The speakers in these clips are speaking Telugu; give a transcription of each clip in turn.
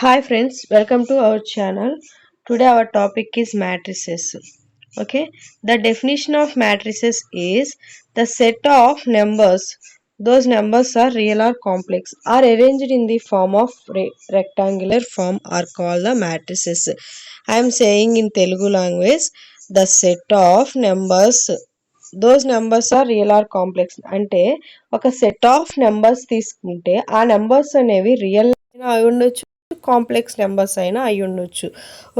Hi friends, welcome to our channel. Today our topic is matrices. Okay, the definition of matrices is the set of numbers. Those numbers are real or complex, are arranged in the form of rectangular form are called the matrices. I am saying in Telugu language, the set of numbers. Those numbers are real or complex అంటే ఒక సెట్ ఆఫ్ నెంబర్స్ తీసుకుంటే ఆ నెంబర్స్ అనేవి రియల్ అయినా అయి ఉండొచ్చు, కాంప్లెక్స్ నెంబర్స్ అయినా అయి ఉండొచ్చు.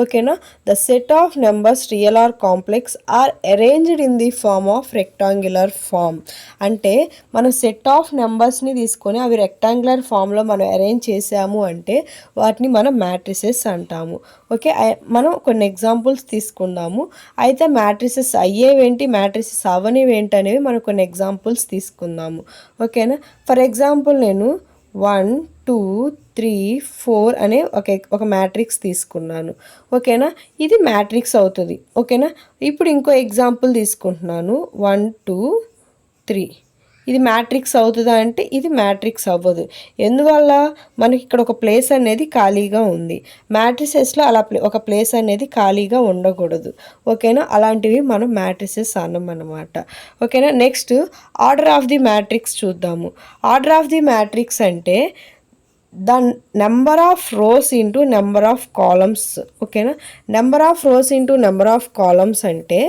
ఓకేనా, the set of numbers real or complex are arranged in the form of rectangular form. అంటే మనం సెట్ ఆఫ్ నెంబర్స్ని తీసుకొని అవి రెక్టాంగులర్ ఫామ్లో మనం అరేంజ్ చేసాము అంటే వాటిని మనం మ్యాట్రిసెస్ అంటాము. ఓకే, మనం కొన్ని ఎగ్జాంపుల్స్ తీసుకుందాము. అయితే మ్యాట్రిసెస్ అయ్యేవేంటి, మ్యాట్రిసెస్ అవనివేంటి అనేవి మనం కొన్ని ఎగ్జాంపుల్స్ తీసుకుందాము. ఓకేనా, ఫర్ ఎగ్జాంపుల్ నేను 1 2 3 4 అనే ఒక మ్యాట్రిక్స్ తీసుకున్నాను. ఓకేనా, ఇది మ్యాట్రిక్స్ అవుతుంది. ఓకేనా, ఇప్పుడు ఇంకో ఎగ్జాంపుల్ తీసుకుంటున్నాను 1 2 3. ఇది మ్యాట్రిక్స్ అవుతుందా అంటే ఇది మ్యాట్రిక్స్ అవ్వదు. ఎందువల్ల, మనకి ఇక్కడ ఒక ప్లేస్ అనేది ఖాళీగా ఉంది. మ్యాట్రిసెస్లో అలా ఒక ప్లేస్ అనేది ఖాళీగా ఉండకూడదు. ఓకేనా, అలాంటివి మనం మ్యాట్రిసెస్ అన్నమాట. ఓకేనా, next order of the matrix చూద్దాము. ఆర్డర్ ఆఫ్ ది మ్యాట్రిక్స్ అంటే the number of rows into number of columns. ఓకేనా, number of rows into number of columns అంటే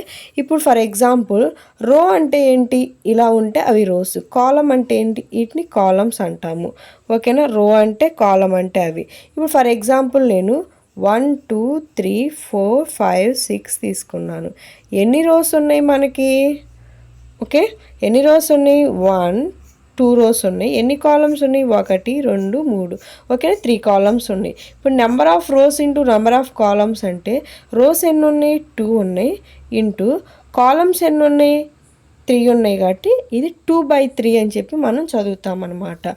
ఇప్పుడు ఫర్ ఎగ్జాంపుల్ రో అంటే ఏంటి, ఇలా ఉంటే అవి రోస్, కాలం అంటే ఏంటి, వీటిని కాలమ్స్ అంటాము. ఓకేనా, రో అంటే కాలం అంటే అవి. ఇప్పుడు ఫర్ ఎగ్జాంపుల్ నేను 1 2 3 4 5 6 తీసుకున్నాను. ఎన్ని రోస్ ఉన్నాయి మనకి? ఓకే, ఎన్ని రోస్ ఉన్నాయి? 1 2 రోస్ ఉన్నాయి. ఎన్ని కాలమ్స్ ఉన్నాయి? 1 2 3. ఓకే, 3 కాలమ్స్ ఉన్నాయి. ఇప్పుడు number of rows into number of columns అంటే రోస్ ఎన్ని ఉన్నాయి? 2 ఉన్నాయి. ఇంటూ కాలమ్స్ ఎన్ని ఉన్నాయి? 3 ఉన్నాయి. కాబట్టి ఇది 2/3 అని చెప్పి మనం చదువుతామన్నమాట.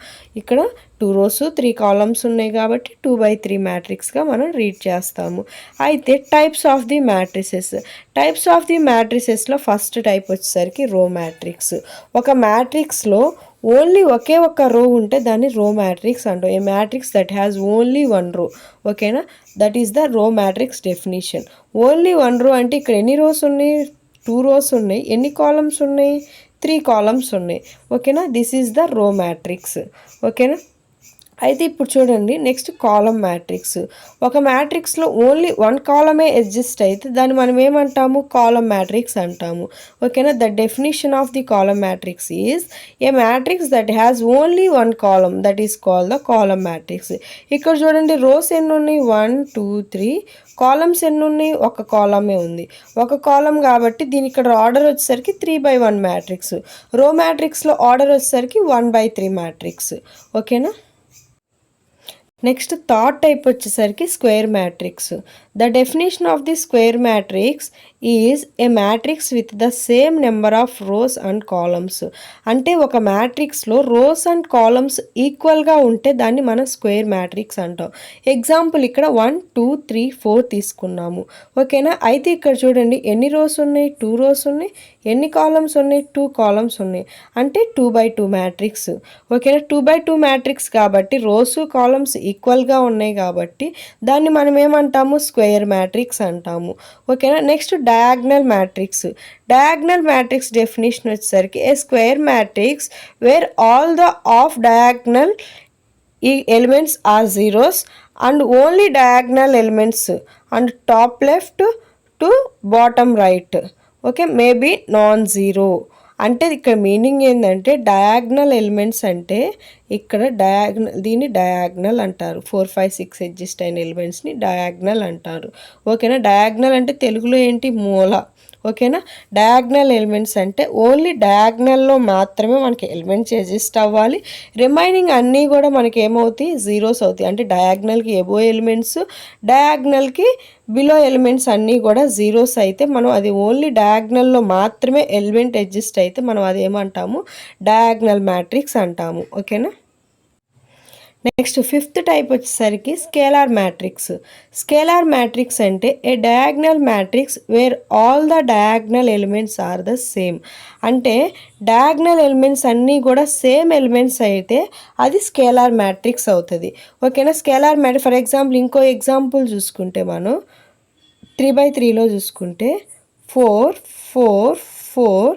ఇక్కడ 2 రోస్ 3 కాలమ్స్ ఉన్నాయి కాబట్టి 2/3 మ్యాట్రిక్స్గా మనం రీడ్ చేస్తాము. అయితే types of the matrices. Types of the మ్యాట్రిసెస్లో ఫస్ట్ టైప్ వచ్చేసరికి రో మ్యాట్రిక్స్. ఒక మ్యాట్రిక్స్లో ఓన్లీ ఒకే ఒక రో ఉంటే దాన్ని రో మ్యాట్రిక్స్ అంటాం. ఏ మ్యాట్రిక్స్ దట్ హ్యాస్ ఓన్లీ 1 రో. ఓకేనా, దట్ ఈస్ ద రో మ్యాట్రిక్స్ డెఫినిషన్. ఓన్లీ 1 రో అంటే ఇక్కడ ఎన్ని రోస్ ఉన్నాయి? 2 రోస్ ఉన్నాయి. ఎన్ని కాలమ్స్ ఉన్నాయి? 3 కాలమ్స్ ఉన్నాయి. ఓకేనా, దిస్ ఈజ్ ద రో మ్యాట్రిక్స్. ఓకేనా, అయితే ఇప్పుడు చూడండి, నెక్స్ట్ కాలం మ్యాట్రిక్స్. ఒక మ్యాట్రిక్స్లో ఓన్లీ 1 కాలమే ఎగ్జిస్ట్ అయితే దాన్ని మనం ఏమంటాము? కాలం మ్యాట్రిక్స్ అంటాము. ఓకేనా, the definition of the column matrix is a matrix that has only 1 column, that is called the column matrix. ఇక్కడ చూడండి, రోస్ ఎన్ని ఉన్నాయి? 1 2 3. కాలమ్స్ ఎన్ని ఉన్నాయి? ఒక కాలమే ఉంది. ఒక కాలం కాబట్టి దీని ఇక్కడ ఆర్డర్ వచ్చేసరికి 3/1 మ్యాట్రిక్స్. రో మ్యాట్రిక్స్లో ఆర్డర్ వచ్చేసరికి 1/3 మ్యాట్రిక్స్. ఓకేనా, నెక్స్ట్ థర్డ్ టైప్ వచ్చేసరికి square matrix. The definition of the square matrix is a matrix with the same number of rose and columns. అంటే ఒక మ్యాట్రిక్స్లో రోస్ అండ్ కాలమ్స్ ఈక్వల్గా ఉంటే దాన్ని మనం స్క్వేర్ మ్యాట్రిక్స్ అంటాం. ఎగ్జాంపుల్ ఇక్కడ 1 2 3 4 తీసుకున్నాము. ఓకేనా, అయితే ఇక్కడ చూడండి, ఎన్ని రోస్ ఉన్నాయి? 2 రోస్ ఉన్నాయి. ఎన్ని కాలమ్స్ ఉన్నాయి? 2 కాలమ్స్ ఉన్నాయి. అంటే 2/2 మ్యాట్రిక్స్. ఓకేనా, 2/2 మ్యాట్రిక్స్ కాబట్టి రోస్ కాలమ్స్ ఈక్వల్గా ఉన్నాయి కాబట్టి దాన్ని మనం ఏమంటాము? స్క్వేర్ మ్యాట్రిక్స్ అంటాము. ఓకేనా, next diagonal matrix. Diagonal matrix definition వచ్చేసరికి a square matrix where all the off diagonal elements are zeros and only diagonal elements and top left to bottom right okay maybe non zero. అంటే ఇక్కడ మీనింగ్ ఏంటంటే డయాగ్నల్ ఎలిమెంట్స్ అంటే ఇక్కడ దీన్ని డయాగ్నల్ అంటారు. 4 5 6 ఎగ్జిస్ట్ అయిన ఎలిమెంట్స్ని డయాగ్నల్ అంటారు. ఓకేనా, డయాగ్నల్ అంటే తెలుగులో ఏంటి? మూల. ఓకేనా, డయాగ్నల్ ఎలిమెంట్స్ అంటే ఓన్లీ డయాగ్నల్లో మాత్రమే మనకి ఎలిమెంట్స్ ఎగ్జిస్ట్ అవ్వాలి. రిమైనింగ్ అన్నీ కూడా మనకి ఏమవుతాయి? జీరోస్ అవుతాయి. అంటే డయాగ్నల్కి ఎబో ఎలిమెంట్స్, డయాగ్నల్కి బిలో ఎలిమెంట్స్ అన్నీ కూడా జీరోస్ అయితే మనం అది ఓన్లీ డయాగ్నల్లో మాత్రమే ఎలిమెంట్ ఎగ్జిస్ట్ అయితే మనం అది ఏమంటాము? డయాగ్నల్ మ్యాట్రిక్స్ అంటాము. ఓకేనా, నెక్స్ట్ ఫిఫ్త్ టైప్ వచ్చేసరికి స్కేలార్ మ్యాట్రిక్స్. స్కేలార్ మ్యాట్రిక్స్ అంటే a diagonal matrix where all the diagonal elements are the same. అంటే డయాగ్నల్ ఎలిమెంట్స్ అన్నీ కూడా సేమ్ ఎలిమెంట్స్ అయితే అది స్కేలార్ మ్యాట్రిక్స్ అవుతుంది. ఓకేనా. స్కేలార్ మ్యాట్రిక్స్ ఫర్ ఎగ్జాంపుల్ ఇంకో ఎగ్జాంపుల్ చూసుకుంటే మనం 3/3లో చూసుకుంటే 4 4 4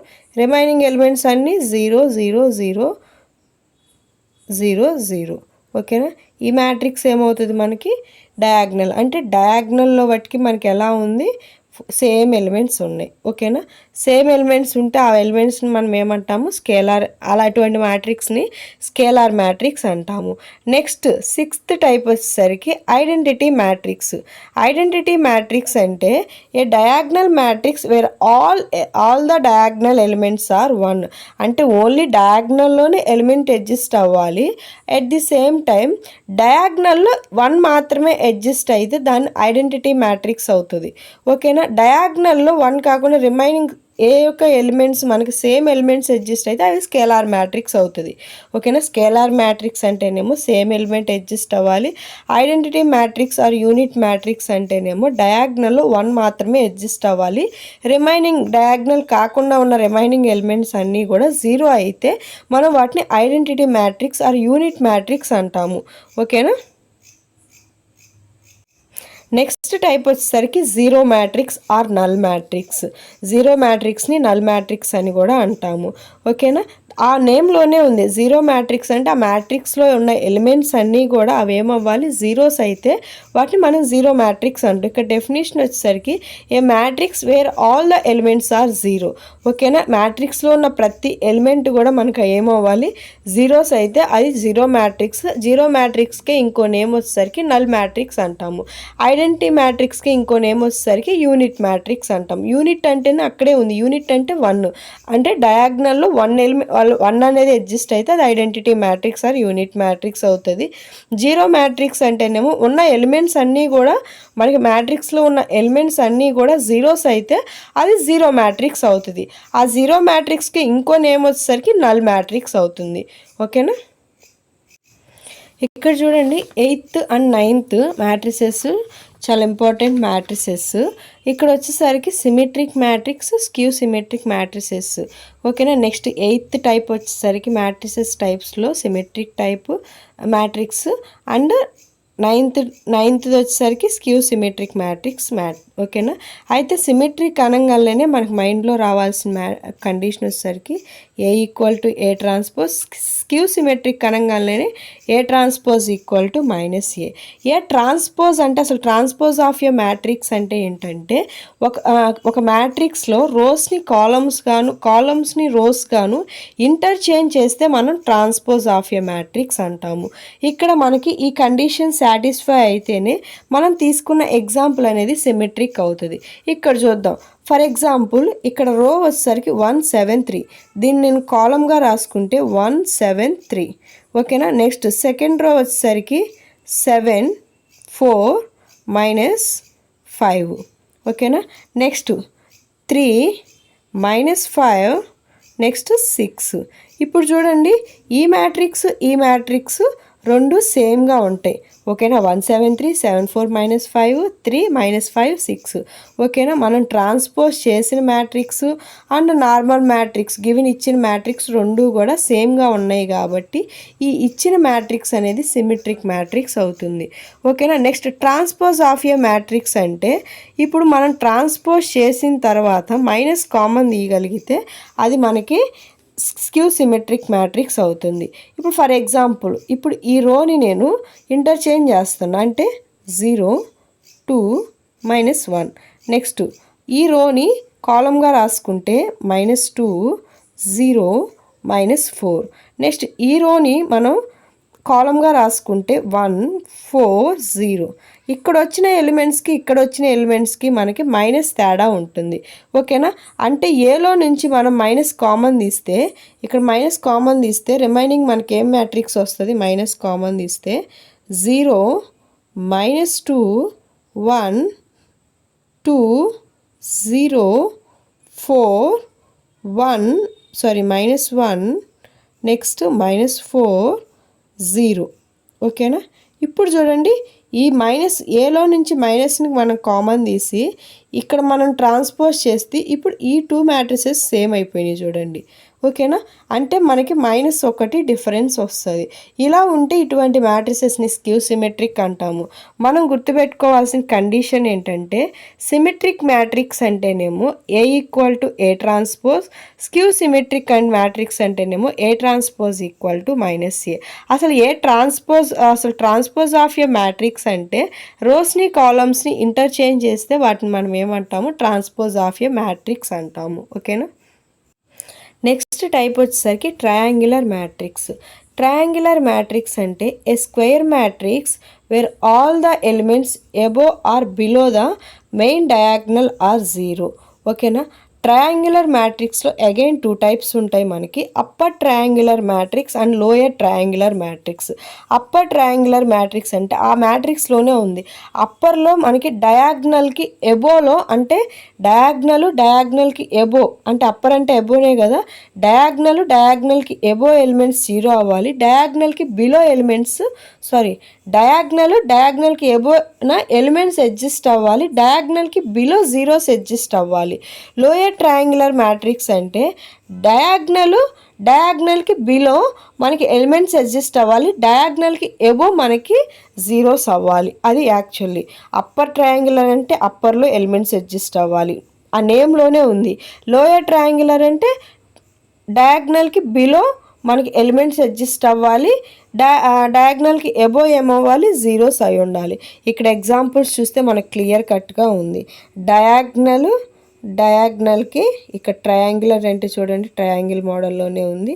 రిమైనింగ్ ఎలిమెంట్స్ అన్నీ 0 0 0 0 0. ఓకేనా. ఈ మ్యాట్రిక్స్ ఏమవుతుంది మనకి డయాగ్నల్. అంటే డయాగ్నల్లో బట్టి మనకి ఎలా ఉంది సేమ్ ఎలిమెంట్స్ ఉన్నాయి. ఓకేనా. సేమ్ ఎలిమెంట్స్ ఉంటే ఆ ఎలిమెంట్స్ని మనం ఏమంటాము స్కేలార్. అటువంటి మ్యాట్రిక్స్ని స్కేలార్ మ్యాట్రిక్స్ అంటాము. నెక్స్ట్ సిక్స్త్ టైప్ వచ్చేసరికి ఐడెంటిటీ మ్యాట్రిక్స్. ఐడెంటిటీ మ్యాట్రిక్స్ అంటే a diagonal matrix where all the diagonal elements are 1. అంటే ఓన్లీ డయాగ్నల్లోనే ఎలిమెంట్ ఎగ్జిస్ట్ అవ్వాలి. ఎట్ ది సేమ్ టైం డయాగ్నల్లో 1 మాత్రమే ఎగ్జిస్ట్ అయితే దాన్ని ఐడెంటిటీ మ్యాట్రిక్స్ అవుతుంది. ఓకేనా. డయాగ్నల్లో 1 కాకుండా రిమైనింగ్ ఏ యొక్క ఎలిమెంట్స్ మనకి సేమ్ ఎలిమెంట్స్ ఎగ్జిస్ట్ అయితే అది స్కేలార్ మ్యాట్రిక్స్ అవుతుంది. ఓకేనా. స్కేలార్ మ్యాట్రిక్స్ అంటేనేమో సేమ్ ఎలిమెంట్ ఎగ్జిస్ట్ అవ్వాలి. Identity matrix or unit matrix అంటేనేమో డయాగ్నల్లో 1 మాత్రమే ఎగ్జిస్ట్ అవ్వాలి. రిమైనింగ్ డయాగ్నల్ కాకుండా ఉన్న రిమైనింగ్ ఎలిమెంట్స్ అన్నీ కూడా 0 అయితే మనం వాటిని identity matrix or unit matrix అంటాము. ఓకేనా. నెక్స్ట్ టైప్ వచ్చేసరికి zero matrix or null matrix. Zero మ్యాట్రిక్స్ని నల్ మ్యాట్రిక్స్ అని కూడా అంటాము. ఓకేనా. ఆ నేమ్లోనే ఉంది జీరో మ్యాట్రిక్స్ అంటే ఆ మ్యాట్రిక్స్లో ఉన్న ఎలిమెంట్స్ అన్నీ కూడా అవి ఏమవ్వాలి జీరోస్ అయితే వాటిని మనం జీరో మ్యాట్రిక్స్ అంటాం. ఇక్కడ డెఫినేషన్ వచ్చేసరికి a matrix where all the elements are zero. ఓకేనా. మ్యాట్రిక్స్లో ఉన్న ప్రతి ఎలిమెంట్ కూడా మనకు ఏమవ్వాలి జీరోస్ అయితే అది జీరో మ్యాట్రిక్స్. జీరో మ్యాట్రిక్స్కి ఇంకో నేమ్ వచ్చేసరికి నల్ మ్యాట్రిక్స్ అంటాము. ఐడెంటిటీ మ్యాట్రిక్స్కి ఇంకో నేమ్ వచ్చేసరికి యూనిట్ మ్యాట్రిక్స్ అంటాం. యూనిట్ అంటేనే అక్కడే ఉంది. యూనిట్ అంటే 1 అంటే డయాగ్నల్లో 1 ఎలిమెంట్ 1 అనేది ఎగ్జిస్ట్ అయితే అది identity matrix or unit matrix అవుతుంది. జీరో మ్యాట్రిక్స్ అంటేనేమో ఉన్న ఎలిమెంట్స్ అన్నీ కూడా మనకి మ్యాట్రిక్స్లో ఉన్న ఎలిమెంట్స్ అన్నీ కూడా జీరోస్ అయితే అది జీరో మ్యాట్రిక్స్ అవుతుంది. ఆ జీరో మ్యాట్రిక్స్కి ఇంకో నేమ్ వచ్చేసరికి నల్ మ్యాట్రిక్స్ అవుతుంది. ఓకేనా. ఇక్కడ చూడండి 8th and 9th మ్యాట్రిసెస్ చాలా ఇంపార్టెంట్ మ్యాట్రిసెస్. ఇక్కడ వచ్చేసరికి symmetric matrix skew symmetric matrices. ఓకేనా. నెక్స్ట్ 8th టైప్ వచ్చేసరికి మ్యాట్రిసెస్ టైప్స్లో symmetric type matrix and ninth వచ్చేసరికి స్క్యూ సిమెట్రిక్ మ్యాట్రిక్స్ ఓకేనా. అయితే సిమెట్రిక్ అనగానే మనకు మైండ్లో రావాల్సిన కండిషన్ వచ్చేసరికి A equal to A transpose. Skew symmetric అనగానే ఏ ట్రాన్స్పోజ్ ఈక్వల్ టు -ఏ. ఏ ట్రాన్స్పోజ్ అంటే అసలు ట్రాన్స్పోజ్ ఆఫ్ ఏ మ్యాట్రిక్స్ అంటే ఏంటంటే ఒక మ్యాట్రిక్స్లో రోస్ని కాలమ్స్ని రోస్ గాను ఇంటర్చేంజ్ చేస్తే మనం ట్రాన్స్పోజ్ ఆఫ్ ఏ మ్యాట్రిక్స్ అంటాము. ఇక్కడ మనకి ఈ కండిషన్ సాటిస్ఫై అయితేనే మనం తీసుకున్న ఎగ్జాంపుల్ అనేది సిమెట్రిక్ అవుతుంది. ఇక్కడ చూద్దాం. ఫర్ ఎగ్జాంపుల్ ఇక్కడ రో వచ్చేసరికి 1 7 3. దీన్ని నేను కాలమ్గా రాసుకుంటే 1 7 3. ఓకేనా. నెక్స్ట్ సెకండ్ రో వచ్చేసరికి 7 4 -5. ఓకేనా. Next 3 -5 next 6. ఇప్పుడు చూడండి ఈ మ్యాట్రిక్స్ రెండు సేమ్గా ఉంటాయి. ఓకేనా. 1 7 3 7 4 -5 3 -5 6. ఓకేనా. మనం ట్రాన్స్పోజ్ చేసిన మ్యాట్రిక్స్ అండ్ నార్మల్ మ్యాట్రిక్స్ ఇచ్చిన మ్యాట్రిక్స్ రెండు కూడా సేమ్గా ఉన్నాయి కాబట్టి ఈ ఇచ్చిన మ్యాట్రిక్స్ అనేది సిమెట్రిక్ మ్యాట్రిక్స్ అవుతుంది. ఓకేనా. Next transpose of A matrix అంటే ఇప్పుడు మనం ట్రాన్స్పోజ్ చేసిన తర్వాత మైనస్ కామన్ తీయగలిగితే అది మనకి స్క్యూ సిమెట్రిక్ మ్యాట్రిక్స్ అవుతుంది. ఇప్పుడు ఫర్ ఎగ్జాంపుల్ ఇప్పుడు ఈ రోని నేను ఇంటర్చేంజ్ చేస్తున్నా అంటే 0 2 -1. నెక్స్ట్ ఈ రోని కాలమ్గా రాసుకుంటే -2 0 -4. నెక్స్ట్ ఈ రోని మనం కాలమ్గా రాసుకుంటే 1 4 0. ఇక్కడ వచ్చిన ఎలిమెంట్స్కి మనకి మైనస్ తేడా ఉంటుంది. ఓకేనా. అంటే ఏలో నుంచి మనం మైనస్ కామన్ తీస్తే ఇక్కడ మైనస్ కామన్ తీస్తే రిమైనింగ్ మనకి ఏం మ్యాట్రిక్స్ వస్తుంది మైనస్ కామన్ తీస్తే 0 -2 1 2 0 4 -1 నెక్స్ట్ -4 0. ఓకేనా. ఇప్పుడు చూడండి, ఈ మైనస్ ఏలో నుంచి మైనస్ని మనం కామన్ తీసి ఇక్కడ మనం ట్రాన్స్పోజ్ చేస్తే ఇప్పుడు ఈ 2 మ్యాట్రిసెస్ సేమ్ అయిపోయినాయి చూడండి. ఓకేనా. అంటే మనకి -1 డిఫరెన్స్ వస్తుంది. ఇలా ఉంటే ఇటువంటి మ్యాట్రిసెస్ని స్క్యూ సిమెట్రిక్ అంటాము. మనం గుర్తుపెట్టుకోవాల్సిన కండిషన్ ఏంటంటే, సిమెట్రిక్ మ్యాట్రిక్స్ అంటేనేమో A equal to A transpose, skew symmetric and matrix అంటేనేమో ఏ ట్రాన్స్పోజ్ ఈక్వల్ టు -ఏ. అసలు ట్రాన్స్పోజ్ ఆఫ్ ఏ మ్యాట్రిక్స్ అంటే రోస్ని కాలమ్స్ని ఇంటర్చేంజ్ చేస్తే వాటిని మనం ఏమంటాము, ట్రాన్స్పోజ్ ఆఫ్ ఏ మ్యాట్రిక్స్ అంటాము. ఓకేనా. నెక్స్ట్ టైప్ వచ్చేసరికి ట్రయాంగులర్ మ్యాట్రిక్స్. ట్రయాంగులర్ మ్యాట్రిక్స్ అంటే a square matrix where all the elements above or below the main diagonal are 0. ఓకేనా. ట్రయాంగులర్ మ్యాట్రిక్స్లో అగైన్ 2 టైప్స్ ఉంటాయి మనకి, upper triangular matrix and lower triangular matrix. Upper triangular matrix అంటే ఆ మ్యాట్రిక్స్లోనే ఉంది. అప్పర్లో మనకి డయాగ్నల్కి ఎబోలో అంటే డయాగ్నల్కి ఎబో అంటే అప్పర్ అంటే ఎబోనే కదా, డయాగ్నల్కి ఎబో ఎలిమెంట్స్ 0 అవ్వాలి, డయాగ్నల్కి ఎబోన ఎలిమెంట్స్ ఎగ్జిస్ట్ అవ్వాలి, డయాగ్నల్కి బిలో జీరోస్ ఎగ్జిస్ట్ అవ్వాలి. లోయర్ ట్రయాంగులర్ మ్యాట్రిక్స్ అంటే డయాగ్నల్కి బిలో మనకి ఎలిమెంట్స్ ఎగ్జిస్ట్ అవ్వాలి, డయాగ్నల్కి ఎబో మనకి జీరోస్ అవ్వాలి. అది యాక్చువల్లీ అప్పర్ ట్రయాంగులర్ అంటే అప్పర్లో ఎలిమెంట్స్ ఎగ్జిస్ట్ అవ్వాలి, ఆ నేమ్లోనే ఉంది. లోయర్ ట్రయాంగులర్ అంటే డయాగ్నల్కి బిలో మనకి ఎలిమెంట్స్ అడ్జస్ట్ అవ్వాలి, డయాగ్నల్కి ఎబో ఏమవ్వాలి, జీరోస్ అయి ఉండాలి. ఇక్కడ ఎగ్జాంపుల్స్ చూస్తే మనకు క్లియర్ కట్గా ఉంది. డయాగ్నల్కి ఇక్కడ ట్రయాంగులర్ అంటే చూడండి, ట్రయాంగిల్ మోడల్లోనే ఉంది.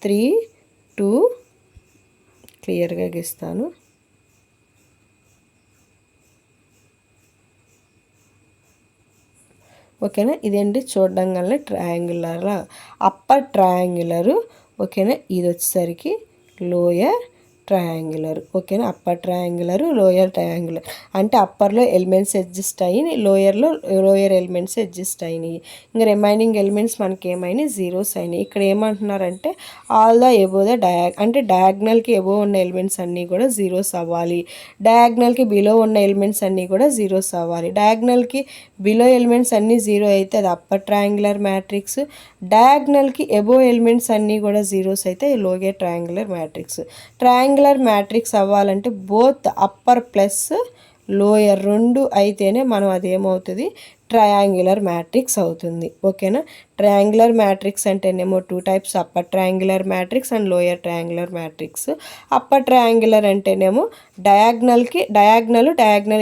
3, 2 క్లియర్గా గీస్తాను. ఓకేనా. ఇదేంటి చూడడం వల్ల ట్రయాంగులర్, అప్పర్ ట్రయాంగులరు. ఓకేనా. ఇది వచ్చేసరికి లోయర్ ట్రయాంగులర్. ఓకేనా. అప్పర్ ట్రయాంగులర్, లోయర్ ట్రయాంగులర్ అంటే అప్పర్లో ఎలిమెంట్స్ అడ్జస్ట్ అయ్యి లోయర్ ఎలిమెంట్స్ అడ్జస్ట్ అయినాయి. ఇంకా రిమైనింగ్ ఎలిమెంట్స్ మనకి ఏమైనాయి, జీరోస్ అయినాయి. ఇక్కడ ఏమంటున్నారంటే ఆల్ ద ఎబో ద అంటే డయాగ్నల్కి ఎబో ఉన్న ఎలిమెంట్స్ అన్నీ కూడా జీరోస్ అవ్వాలి, డయాగ్నల్కి బిలో ఉన్న ఎలిమెంట్స్ అన్నీ కూడా జీరోస్ అవ్వాలి. డయాగ్నల్కి బిలో ఎలిమెంట్స్ అన్నీ జీరో అయితే అది అప్పర్ ట్రయాంగులర్ మ్యాట్రిక్స్, డయాగ్నల్కి ఎబో ఎలిమెంట్స్ అన్నీ కూడా జీరోస్ అయితే lower triangular matrix. Triangular matrix అవ్వాలంటే బోత్ అప్పర్ ప్లస్ లోయర్ 2 అయితేనే మనం అదేమవుతుంది, ట్రయాంగులర్ మ్యాట్రిక్స్ అవుతుంది. ఓకేనా. ట్రయాంగులర్ మ్యాట్రిక్స్ అంటేనేమో 2 types, upper triangular matrix and lower triangular matrix. Upper triangular అంటేనేమో డయాగ్నల్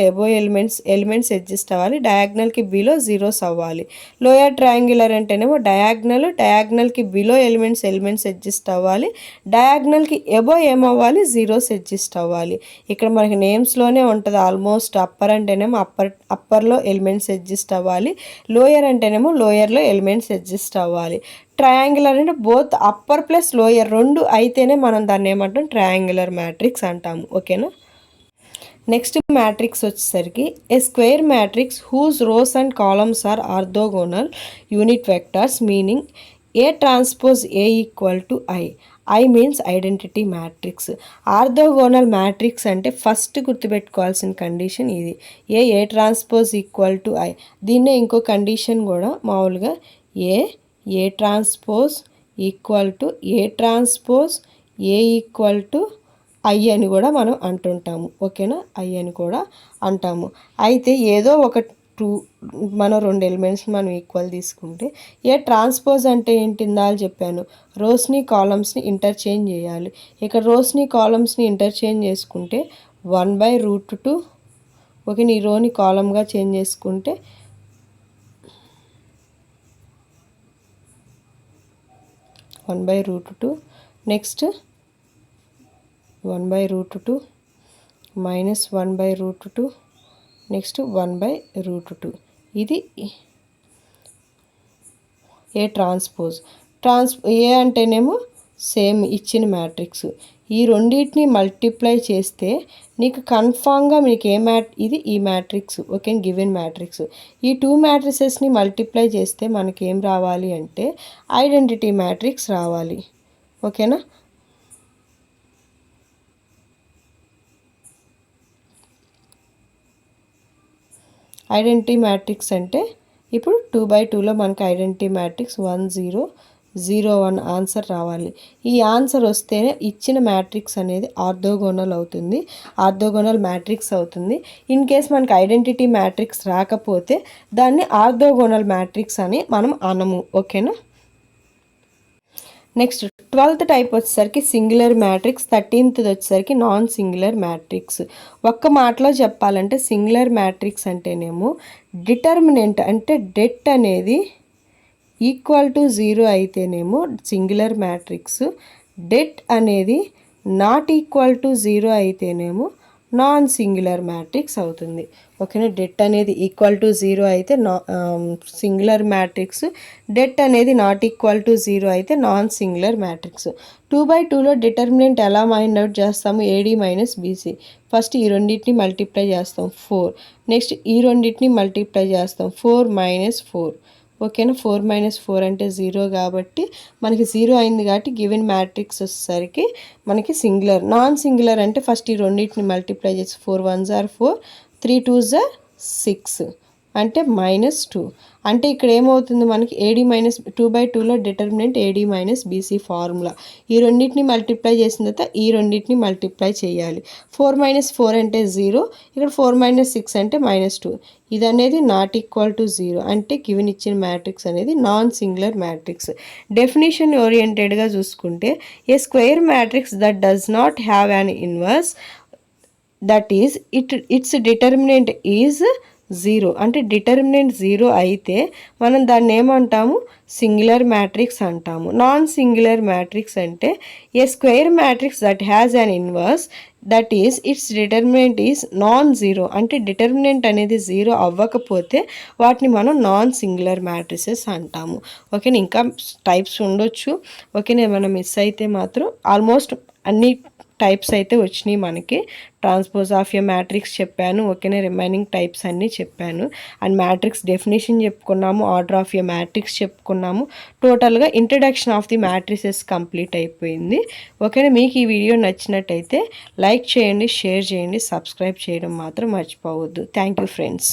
ఎబో ఎలిమెంట్స్ అడ్జస్ట్ అవ్వాలి, డయాగ్నల్కి బిలో జీరోస్ అవ్వాలి. లోయర్ ట్రయాంగులర్ అంటేనేమో డయాగ్నల్కి బిలో ఎలిమెంట్స్ అడ్జస్ట్ అవ్వాలి, డయాగ్నల్కి ఎబో ఏమవ్వాలి, జీరోస్ అడ్జస్ట్ అవ్వాలి. ఇక్కడ మనకి నేమ్స్లోనే ఉంటుంది ఆల్మోస్ట్. అప్పర్ అంటేనేమో అప్పర్లో ఎలిమెంట్స్ అడ్జస్ట్ అవ్వాలి, లోయర్ అంటేనేమో లోయర్లో ఎలిమెంట్స్ అడ్జస్ట్ అవ్వాలి. ట్రయాంగులర్ అంటే బోత్ అప్పర్ ప్లస్ లోయర్ 2 అయితేనే మనం దాన్ని ఏమంటాం, ట్రయాంగులర్ మ్యాట్రిక్స్ అంటాము. ఓకేనా. నెక్స్ట్ మ్యాట్రిక్స్ వచ్చేసరికి a square matrix whose rows and columns are orthogonal unit vectors meaning A transpose A equal to I means identity matrix. Orthogonal matrix అంటే ఫస్ట్ గుర్తుపెట్టుకోవాల్సిన కండిషన్ ఇది, A transpose equal to I. దీన్నే ఇంకో కండిషన్ కూడా మామూలుగా A transpose equal to A equal to I అని కూడా మనం అంటుంటాము. ఓకేనా. ఐ అని కూడా అంటాము. అయితే ఏదో ఒక మనం 2 ఎలిమెంట్స్ని మనం ఈక్వల్ తీసుకుంటే, ఏ ట్రాన్స్పోజ్ అంటే ఏంటిందాలు చెప్పాను, రోస్ని కాలమ్స్ని ఇంటర్చేంజ్ చేయాలి. ఇక్కడ రోస్ని కాలమ్స్ని ఇంటర్చేంజ్ చేసుకుంటే 1/√2. ఓకే. ఈ రోని కాలమ్గా చేంజ్ చేసుకుంటే 1/√2, నెక్స్ట్ 1/√2 మైనస్ 1/√2, నెక్స్ట్ 1/√2. ఇది ఏ ట్రాన్స్పోజ్. ఏ అంటేనేమో సేమ్ ఇచ్చిన మ్యాట్రిక్స్. ఈ రెండింటిని మల్టిప్లై చేస్తే నీకు కన్ఫామ్గా మీకు ఇది ఈ మ్యాట్రిక్స్. ఓకే. Given matrix. ఈ 2 మ్యాట్రిసెస్ని మల్టిప్లై చేస్తే మనకి ఏం రావాలి అంటే ఐడెంటిటీ మ్యాట్రిక్స్ రావాలి. ఓకేనా. ఐడెంటిటీ మ్యాట్రిక్స్ అంటే ఇప్పుడు 2/2లో మనకి ఐడెంటిటీ మ్యాట్రిక్స్ 1 0 0 1 ఆన్సర్ రావాలి. ఈ ఆన్సర్ వస్తేనే ఇచ్చిన మ్యాట్రిక్స్ అనేది ఆర్థోగోనల్ అవుతుంది, ఆర్థోగోనల్ మ్యాట్రిక్స్ అవుతుంది. ఇన్ కేస్ మనకి ఐడెంటిటీ మ్యాట్రిక్స్ రాకపోతే దాన్ని ఆర్థోగోనల్ మ్యాట్రిక్స్ అని మనం అనము. ఓకేనా. నెక్స్ట్ 12th టైప్ వచ్చేసరికి సింగులర్ మ్యాట్రిక్స్, 13th వచ్చేసరికి నాన్ సింగులర్ మ్యాట్రిక్స్. ఒక్క మాటలో చెప్పాలంటే సింగులర్ మ్యాట్రిక్స్ అంటేనేమో డిటర్మినెంట్ అంటే డెట్ అనేది ఈక్వల్ టు 0 అయితేనేమో సింగులర్ మ్యాట్రిక్స్, డెట్ అనేది నాట్ ఈక్వల్ టు 0 అయితేనేమో నాన్ సింగులర్ మ్యాట్రిక్స్ అవుతుంది. ఓకేనా. డెట్ అనేది ఈక్వల్ టు 0 అయితే సింగులర్ మ్యాట్రిక్స్, డెట్ అనేది నాట్ ఈక్వల్ టు 0 అయితే నాన్ సింగులర్ మ్యాట్రిక్స్. 2/2లో డిటర్మినెంట్ ఎలా ఫైండ్ అవుట్ చేస్తాము? AD minus BC. ఫస్ట్ ఈ రెండింటిని మల్టిప్లై చేస్తాం 4, నెక్స్ట్ ఈ రెండింటిని మల్టిప్లై చేస్తాం 4 మైనస్ 4. ఓకేనా. 4 మైనస్ 4 అంటే 0 కాబట్టి మనకి 0 అయింది కాబట్టి గివెన్ మ్యాట్రిక్స్ వచ్చేసరికి మనకి సింగులర్. నాన్ సింగులర్ అంటే ఫస్ట్ ఈ రెండింటిని మల్టిప్లై చేసి 4 1s are 4, 3 2s are 6 అంటే -2. అంటే ఇక్కడ ఏమవుతుంది మనకి AD మైనస్ 2/2లో determinant AD minus BC formula. ఈ రెండింటిని మల్టిప్లై చేసిన తర్వాత ఈ రెండింటిని మల్టిప్లై చేయాలి. 4 మైనస్ 4 అంటే 0, ఇక్కడ 4 మైనస్ 6 అంటే -2. ఇది అనేది నాట్ ఈక్వల్ టు 0 అంటే గివెన్ ఇచ్చిన మ్యాట్రిక్స్ అనేది నాన్ సింగులర్ మ్యాట్రిక్స్. డెఫినేషన్ ఓరియంటెడ్గా చూసుకుంటే a square matrix that does not have an inverse that is its determinant is 0 అంటే డిటర్మినెంట్ 0 అయితే మనం దాన్ని ఏమంటాము? సింగులర్ మ్యాట్రిక్స్ అంటాము. నాన్ సింగులర్ మ్యాట్రిక్స్ అంటే a square matrix that has an inverse that is its determinant is non 0 అంటే డిటర్మినెంట్ అనేది 0 అవ్వకపోతే వాటిని మనం నాన్ సింగులర్ మ్యాట్రిసెస్ అంటాము. ఓకేనా. ఇంకా టైప్స్ ఉండొచ్చు. ఓకేనా. మనం మిస్ అయితే మాత్రం ఆల్మోస్ట్ అన్ని టైప్స్ అయితే వచ్చినాయి మనకి. ట్రాన్స్పోజ్ ఆఫ్ ఎ మ్యాట్రిక్స్ చెప్పాను. ఓకేనా. రిమైనింగ్ టైప్స్ అన్నీ చెప్పాను. అండ్ మ్యాట్రిక్స్ డెఫినేషన్ చెప్పుకున్నాము, ఆర్డర్ ఆఫ్ ఎ మ్యాట్రిక్స్ చెప్పుకున్నాము. టోటల్గా introduction of the matrices complete అయిపోయింది. ఓకేనా. మీకు ఈ వీడియో నచ్చినట్టయితే లైక్ చేయండి, షేర్ చేయండి, సబ్స్క్రైబ్ చేయడం మాత్రం మర్చిపోవద్దు. Thank you friends.